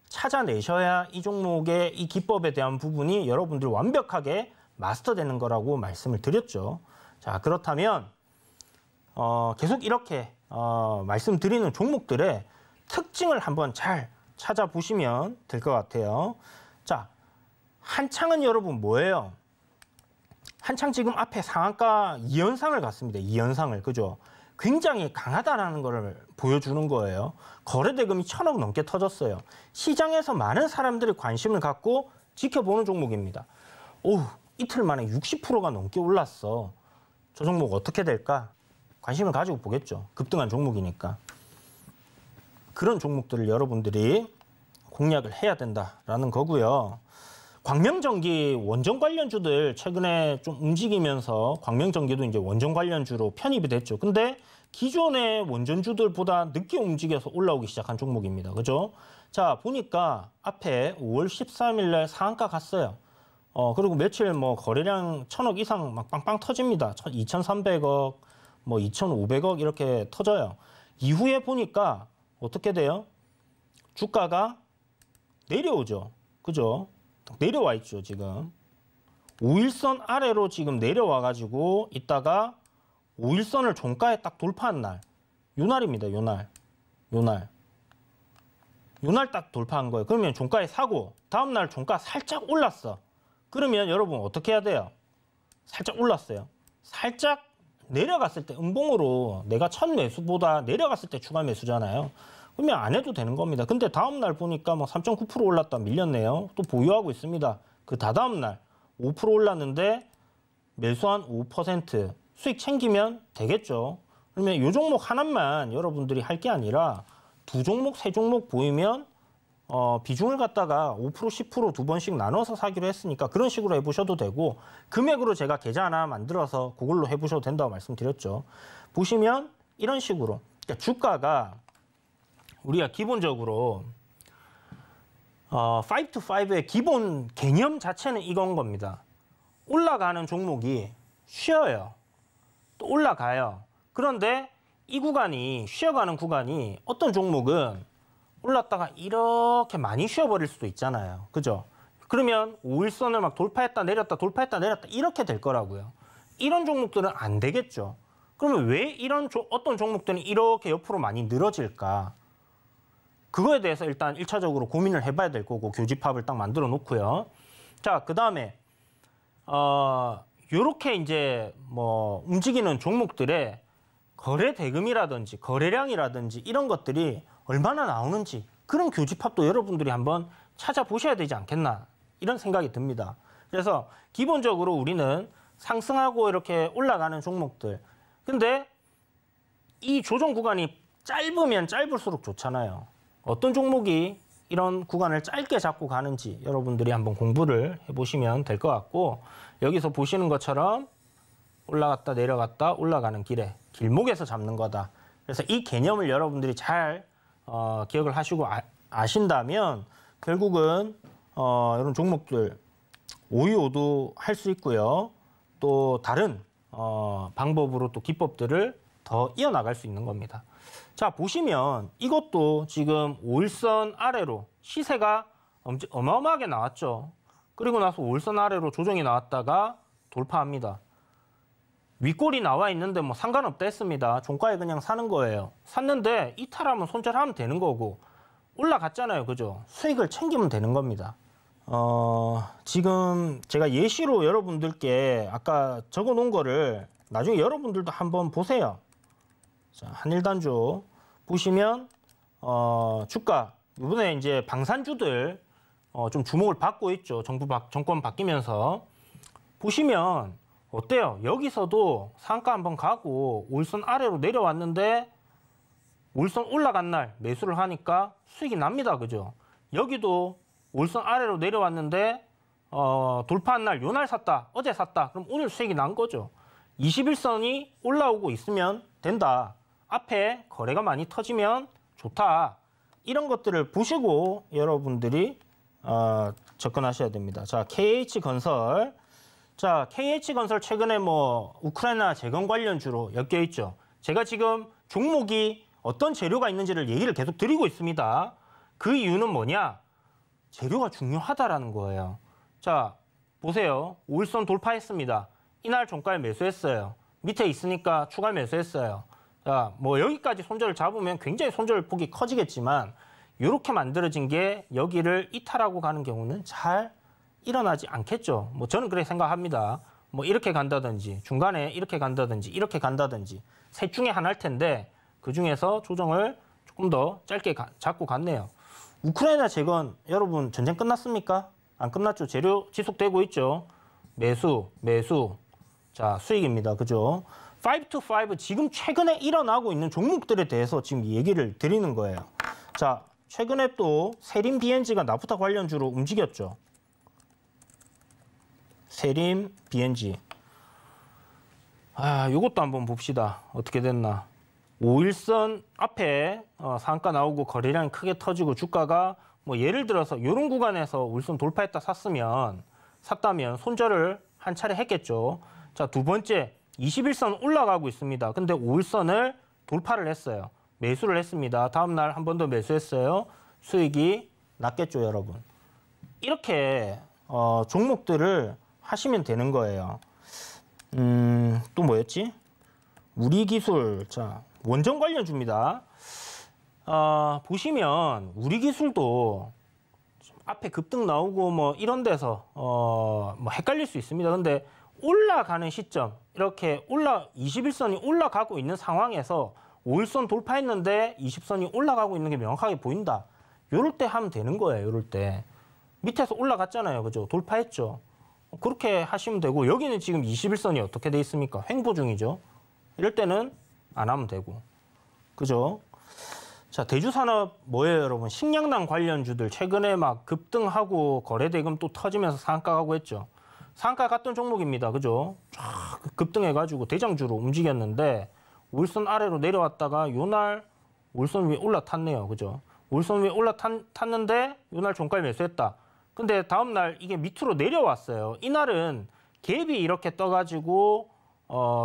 찾아내셔야 이 종목의 이 기법에 대한 부분이 여러분들 완벽하게 마스터되는 거라고 말씀을 드렸죠. 자, 그렇다면 계속 이렇게 말씀드리는 종목들의 특징을 한번 잘 찾아보시면 될 것 같아요. 자, 한창은 여러분 뭐예요? 한창 지금 앞에 상한가 2연상을 갔습니다. 2연상을. 그죠? 굉장히 강하다라는 걸 보여주는 거예요. 거래 대금이 1,000억 넘게 터졌어요. 시장에서 많은 사람들이 관심을 갖고 지켜보는 종목입니다. 이틀 만에 60%가 넘게 올랐어. 저 종목 어떻게 될까? 관심을 가지고 보겠죠. 급등한 종목이니까. 그런 종목들을 여러분들이 공략을 해야 된다라는 거고요. 광명전기 원전 관련주들 최근에 좀 움직이면서 광명전기도 이제 원전 관련주로 편입이 됐죠. 근데 기존의 원전주들보다 늦게 움직여서 올라오기 시작한 종목입니다. 그죠? 자, 보니까 앞에 5월 13일 날 상한가 갔어요. 그리고 며칠 거래량 1,000억 이상 막 빵빵 터집니다. 2,300억, 2,500억 이렇게 터져요. 이후에 보니까 어떻게 돼요? 주가가 내려오죠. 그죠? 내려와 있죠, 지금. 5일선 아래로 지금 내려와가지고 있다가 5일선을 종가에 딱 돌파한 날. 요 날입니다, 요 날. 요 날 딱 돌파한 거예요. 그러면 종가에 사고, 다음날 종가 살짝 올랐어. 그러면 여러분 어떻게 해야 돼요? 살짝 올랐어요. 살짝 내려갔을 때, 음봉으로 내가 첫 매수보다 내려갔을 때 추가 매수잖아요. 그러면 안 해도 되는 겁니다. 근데 다음 날 보니까 뭐 3.9% 올랐다 밀렸네요. 또 보유하고 있습니다. 그 다다음 날 5% 올랐는데 매수한 5% 수익 챙기면 되겠죠. 그러면 이 종목 하나만 여러분들이 할 게 아니라 두 종목, 세 종목 보이면 비중을 갖다가 5%, 10% 두 번씩 나눠서 사기로 했으니까 그런 식으로 해보셔도 되고 금액으로 제가 계좌 하나 만들어서 그걸로 해보셔도 된다고 말씀드렸죠. 보시면 이런 식으로 그러니까 주가가 우리가 기본적으로 5to5의 기본 개념 자체는 이건 겁니다. 올라가는 종목이 쉬어요. 또 올라가요. 그런데 이 구간이 쉬어가는 구간이 어떤 종목은 올랐다가 이렇게 많이 쉬어버릴 수도 있잖아요. 그죠? 그러면 5일선을 막 돌파했다 내렸다 돌파했다 내렸다 이렇게 될 거라고요. 이런 종목들은 안 되겠죠. 그러면 왜 이런 어떤 종목들은 이렇게 옆으로 많이 늘어질까? 그거에 대해서 일단 1차적으로 고민을 해봐야 될 거고 교집합을 딱 만들어 놓고요. 자, 그 다음에 요렇게 이제 뭐 움직이는 종목들의 거래 대금이라든지 거래량이라든지 이런 것들이 얼마나 나오는지 그런 교집합도 여러분들이 한번 찾아보셔야 되지 않겠나 이런 생각이 듭니다. 그래서 기본적으로 우리는 상승하고 이렇게 올라가는 종목들 근데 이 조정 구간이 짧으면 짧을수록 좋잖아요. 어떤 종목이 이런 구간을 짧게 잡고 가는지 여러분들이 한번 공부를 해보시면 될 것 같고 여기서 보시는 것처럼 올라갔다 내려갔다 올라가는 길에 길목에서 잡는 거다. 그래서 이 개념을 여러분들이 잘 기억을 하시고 아신다면 결국은 이런 종목들 오이오도 할 수 있고요. 또 다른 방법으로 또 기법들을 더 이어나갈 수 있는 겁니다. 자, 보시면 이것도 지금 5일선 아래로 시세가 어마어마하게 나왔죠. 그리고 나서 5일선 아래로 조정이 나왔다가 돌파합니다. 윗골이 나와 있는데 뭐 상관없다 했습니다. 종가에 그냥 사는 거예요. 샀는데 이탈하면 손절하면 되는 거고 올라갔잖아요. 그죠? 수익을 챙기면 되는 겁니다. 지금 제가 예시로 여러분들께 아까 적어 놓은 거를 나중에 여러분들도 한번 보세요. 자, 한일단조 보시면 주가 이번에 이제 방산주들 좀 주목을 받고 있죠. 정권 바뀌면서 보시면 어때요? 여기서도 상가 한번 가고 5일선 아래로 내려왔는데 5일선 올라간 날 매수를 하니까 수익이 납니다. 그죠? 여기도 5일선 아래로 내려왔는데 돌파한 날 요 날 샀다. 어제 샀다. 그럼 오늘 수익이 난 거죠. 21선이 올라오고 있으면 된다. 앞에 거래가 많이 터지면 좋다. 이런 것들을 보시고 여러분들이 접근하셔야 됩니다. 자, KH건설. 자, KH건설 최근에 뭐 우크라이나 재건 관련주로 엮여 있죠. 제가 지금 종목이 어떤 재료가 있는지를 얘기를 계속 드리고 있습니다. 그 이유는 뭐냐? 재료가 중요하다라는 거예요. 자, 보세요. 5일선 돌파했습니다. 이날 종가에 매수했어요. 밑에 있으니까 추가 매수했어요. 자, 뭐 여기까지 손절을 잡으면 굉장히 손절 폭이 커지겠지만 이렇게 만들어진 게 여기를 이탈하고 가는 경우는 잘 일어나지 않겠죠. 뭐 저는 그렇게 생각합니다. 뭐 이렇게 간다든지 중간에 이렇게 간다든지 이렇게 간다든지 셋 중에 하나일 텐데 그중에서 조정을 조금 더 짧게 잡고 갔네요. 우크라이나 재건 여러분 전쟁 끝났습니까? 안 끝났죠. 재료 지속되고 있죠. 매수. 자, 수익입니다. 그죠? 5to5 지금 최근에 일어나고 있는 종목들에 대해서 지금 얘기를 드리는 거예요. 자, 최근에 또 세림 BNG가 나프타 관련주로 움직였죠. 세림 BNG. 요것도 한번 봅시다. 어떻게 됐나. 5일선 앞에 상가 나오고 거래량이 크게 터지고 주가가 뭐 예를 들어서 이런 구간에서 5일선 돌파했다 샀다면 손절을 한 차례 했겠죠. 자, 두 번째 21선 올라가고 있습니다. 근데 5일선을 돌파를 했어요. 매수를 했습니다. 다음 날 한 번 더 매수했어요. 수익이 났겠죠, 여러분. 이렇게 종목들을 하시면 되는 거예요. 또 뭐였지? 우리기술. 자, 원전 관련주입니다. 보시면 우리기술도 앞에 급등 나오고 뭐 이런 데서 뭐 헷갈릴 수 있습니다. 근데 올라가는 시점 이렇게 21선이 올라가고 있는 상황에서 5일선 돌파했는데 20선이 올라가고 있는 게 명확하게 보인다. 요럴 때 하면 되는 거예요. 요럴 때. 밑에서 올라갔잖아요. 그죠? 돌파했죠. 그렇게 하시면 되고 여기는 지금 21선이 어떻게 돼 있습니까? 횡보 중이죠. 이럴 때는 안 하면 되고. 그죠? 자, 대주산업 뭐예요, 여러분? 식량난 관련주들 최근에 막 급등하고 거래대금 또 터지면서 상한가 가고 했죠. 상한가 갔던 종목입니다. 그죠? 쫙 급등해가지고 대장주로 움직였는데 5일선 아래로 내려왔다가 요날 5일선 위에 올라탔네요. 그죠? 5일선 위에 올라탔는데 요날 종가에 매수했다. 근데 다음날 이게 밑으로 내려왔어요. 이날은 갭이 이렇게 떠가지고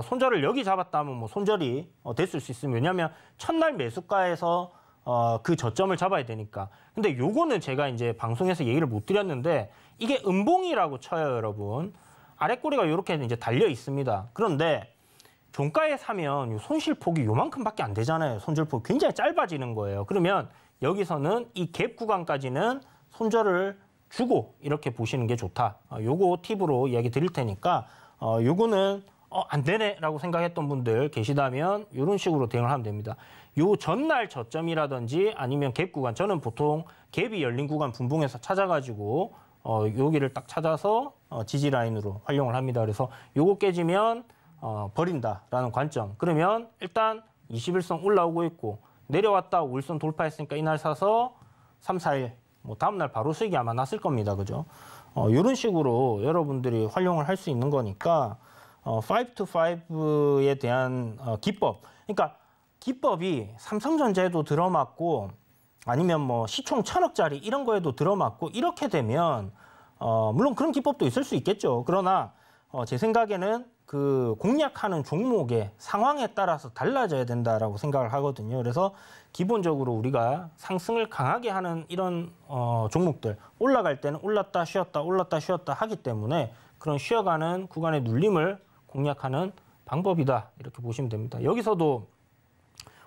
손절을 여기 잡았다 하면 뭐 손절이 됐을 수 있습니다. 왜냐하면 첫날 매수가에서 그 저점을 잡아야 되니까. 근데 요거는 제가 이제 방송에서 얘기를 못 드렸는데 이게 음봉이라고 쳐요, 여러분. 아랫꼬리가 이렇게 이제 달려 있습니다. 그런데 종가에 사면 손실폭이 요만큼밖에 안 되잖아요. 손절폭이 굉장히 짧아지는 거예요. 그러면 여기서는 이 갭 구간까지는 손절을 주고 이렇게 보시는 게 좋다. 요거 팁으로 이야기 드릴 테니까 요거는 안 되네라고 생각했던 분들 계시다면 이런 식으로 대응을 하면 됩니다. 요 전날 저점이라든지 아니면 갭 구간, 저는 보통 갭이 열린 구간 분봉에서 찾아가지고 여기를 딱 찾아서 지지 라인으로 활용을 합니다. 그래서 요거 깨지면 버린다라는 관점. 그러면 일단 21선 올라오고 있고 내려왔다 5일선 돌파했으니까 이날 사서 3, 4일 뭐 다음날 바로 수익이 아마 났을 겁니다. 그죠? 이런 식으로 여러분들이 활용을 할 수 있는 거니까 5-to-5에 대한 기법. 그러니까 기법이 삼성전자에도 들어맞고 아니면 뭐 시총 1000억짜리 이런 거에도 들어맞고 이렇게 되면 물론 그런 기법도 있을 수 있겠죠. 그러나 제 생각에는 그 공략하는 종목의 상황에 따라서 달라져야 된다라고 생각을 하거든요. 그래서 기본적으로 우리가 상승을 강하게 하는 이런 종목들 올라갈 때는 올랐다 쉬었다 올랐다 쉬었다 하기 때문에 그런 쉬어가는 구간의 눌림을 공략하는 방법이다 이렇게 보시면 됩니다. 여기서도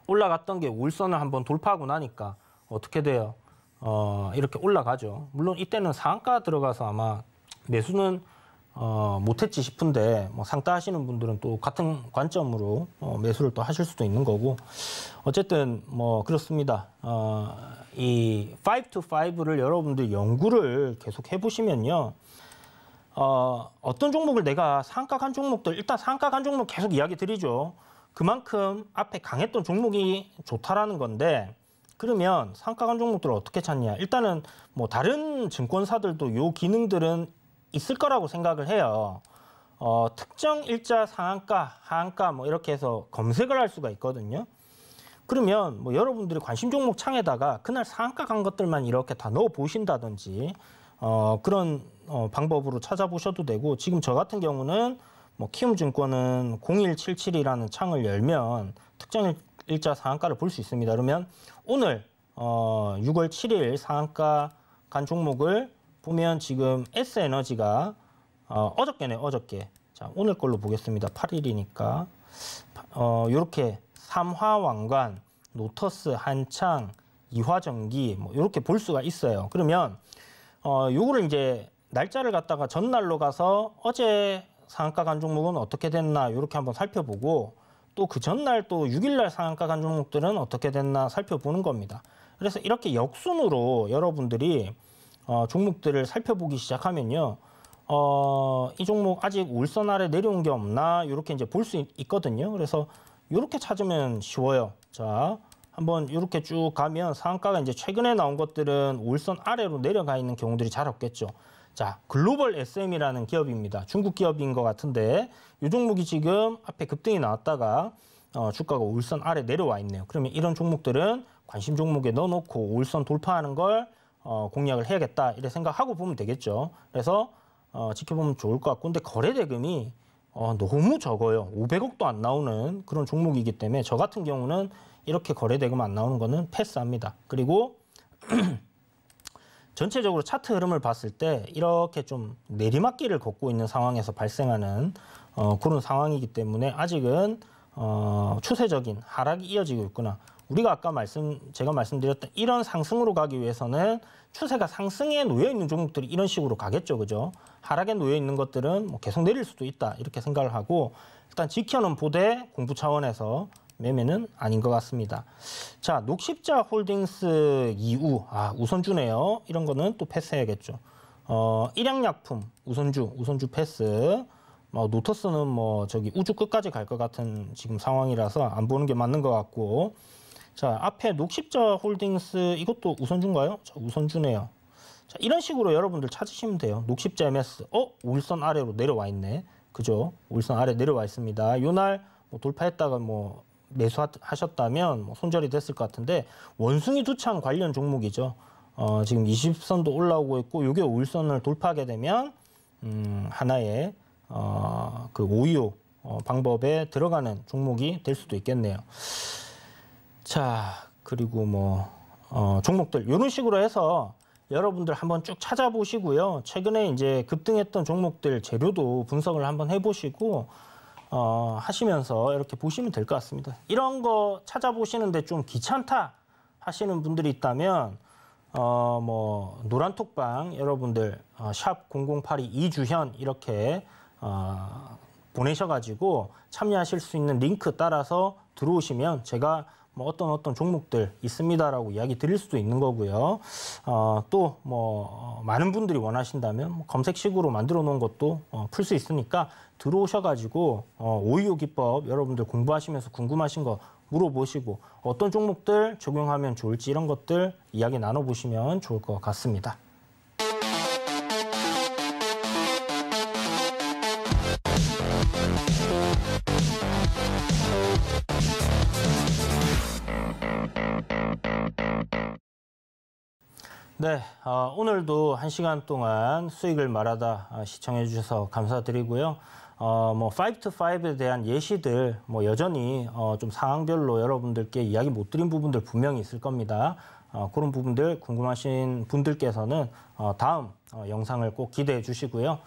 올라갔던 게 5일선을 한번 돌파하고 나니까 어떻게 돼요? 이렇게 올라가죠. 물론 이때는 상한가 들어가서 아마 매수는 못했지 싶은데 뭐 상따 하시는 분들은 또 같은 관점으로 매수를 또 하실 수도 있는 거고 어쨌든 뭐 그렇습니다. 이 5-to-5를 여러분들 연구를 계속 해보시면요. 어떤 종목을 내가 상한가 간 종목들 일단 상한가 간 종목 계속 이야기 드리죠. 그만큼 앞에 강했던 종목이 좋다라는 건데 그러면 상한가 간 종목들을 어떻게 찾냐. 일단은 뭐 다른 증권사들도 요 기능들은 있을 거라고 생각을 해요. 특정 일자 상한가, 하한가 뭐 이렇게 해서 검색을 할 수가 있거든요. 그러면 뭐 여러분들이 관심 종목 창에다가 그날 상한가 간 것들만 이렇게 다 넣어 보신다든지 그런 방법으로 찾아보셔도 되고 지금 저 같은 경우는 뭐 키움증권은 0177이라는 창을 열면 특정 일자 상한가를 볼 수 있습니다. 그러면 오늘 6월 7일 상한가 간 종목을 보면 지금 S에너지가 어저께네 어저께. 자 오늘 걸로 보겠습니다. 8일이니까 이렇게 삼화왕관, 노터스, 한창, 이화전기 뭐 이렇게 볼 수가 있어요. 그러면 요거를 이제 날짜를 갖다가 전날로 가서 어제 상한가 간 종목은 어떻게 됐나 이렇게 한번 살펴보고 또 그 전날 또 6일날 상한가 간 종목들은 어떻게 됐나 살펴보는 겁니다. 그래서 이렇게 역순으로 여러분들이 종목들을 살펴보기 시작하면요. 이 종목 아직 울선 아래 내려온 게 없나 이렇게 이제 볼 수 있거든요. 그래서 이렇게 찾으면 쉬워요. 자, 한번 이렇게 쭉 가면 상한가가 이제 최근에 나온 것들은 울선 아래로 내려가 있는 경우들이 잘 없겠죠. 자, 글로벌 SM이라는 기업입니다. 중국 기업인 것 같은데 이 종목이 지금 앞에 급등이 나왔다가 주가가 울선 아래 내려와 있네요. 그러면 이런 종목들은 관심 종목에 넣어놓고 울선 돌파하는 걸 공략을 해야겠다 이렇게 생각하고 보면 되겠죠. 그래서 지켜보면 좋을 것 같고 근데 거래대금이 너무 적어요. 500억도 안 나오는 그런 종목이기 때문에 저 같은 경우는 이렇게 거래대금 안 나오는 거는 패스합니다. 그리고 전체적으로 차트 흐름을 봤을 때 이렇게 좀 내리막길을 걷고 있는 상황에서 발생하는 그런 상황이기 때문에 아직은 추세적인 하락이 이어지고 있구나. 우리가 아까 제가 말씀드렸던 이런 상승으로 가기 위해서는 추세가 상승에 놓여 있는 종목들이 이런 식으로 가겠죠, 그죠? 하락에 놓여 있는 것들은 뭐 계속 내릴 수도 있다 이렇게 생각을 하고 일단 지켜는 보되 공부 차원에서 매매는 아닌 것 같습니다. 자, 녹십자 홀딩스 이후 우선주네요. 이런 거는 또 패스해야겠죠. 일양약품 우선주 패스. 노터스는 저기 우주 끝까지 갈 것 같은 지금 상황이라서 안 보는 게 맞는 것 같고. 자, 앞에 녹십자 홀딩스 이것도 우선주인가요? 자, 우선주네요. 자, 이런 식으로 여러분들 찾으시면 돼요. 녹십자 MS. 5일선 아래로 내려와 있네. 그죠? 5일선 아래 내려와 있습니다. 요날 돌파했다가 매수하셨다면 손절이 됐을 것 같은데, 원숭이 두창 관련 종목이죠. 지금 20선도 올라오고 있고, 요게 5일선을 돌파하게 되면 하나의 그 525 방법에 들어가는 종목이 될 수도 있겠네요. 자, 그리고 종목들 이런 식으로 해서 여러분들 한번 쭉 찾아보시고요. 최근에 이제 급등했던 종목들 재료도 분석을 한번 해보시고 하시면서 이렇게 보시면 될 것 같습니다. 이런 거 찾아보시는데 좀 귀찮다 하시는 분들이 있다면 노란톡방 여러분들 샵 0082 이주현 이렇게 보내셔가지고 참여하실 수 있는 링크 따라서 들어오시면 제가 어떤 종목들 있습니다라고 이야기 드릴 수도 있는 거고요. 또 많은 분들이 원하신다면 검색식으로 만들어 놓은 것도 풀 수 있으니까 들어오셔가지고 525 기법 여러분들 공부하시면서 궁금하신 거 물어보시고 어떤 종목들 적용하면 좋을지 이런 것들 이야기 나눠보시면 좋을 것 같습니다. 네, 오늘도 1시간 동안 수익을 말하다 시청해 주셔서 감사드리고요. 5 to 5에 대한 예시들 여전히 좀 상황별로 여러분들께 이야기 못 드린 부분들 분명히 있을 겁니다. 그런 부분들 궁금하신 분들께서는 다음 영상을 꼭 기대해 주시고요.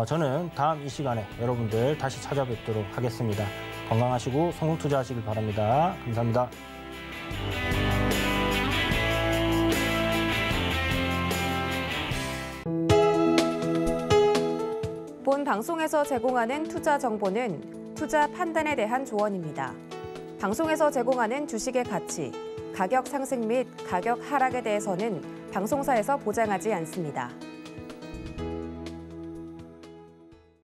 저는 다음 이 시간에 여러분들 다시 찾아뵙도록 하겠습니다. 건강하시고 성공 투자하시길 바랍니다. 감사합니다. 본 방송에서 제공하는 투자 정보는 투자 판단에 대한 조언입니다. 방송에서 제공하는 주식의 가치, 가격 상승 및 가격 하락에 대해서는 방송사에서 보장하지 않습니다.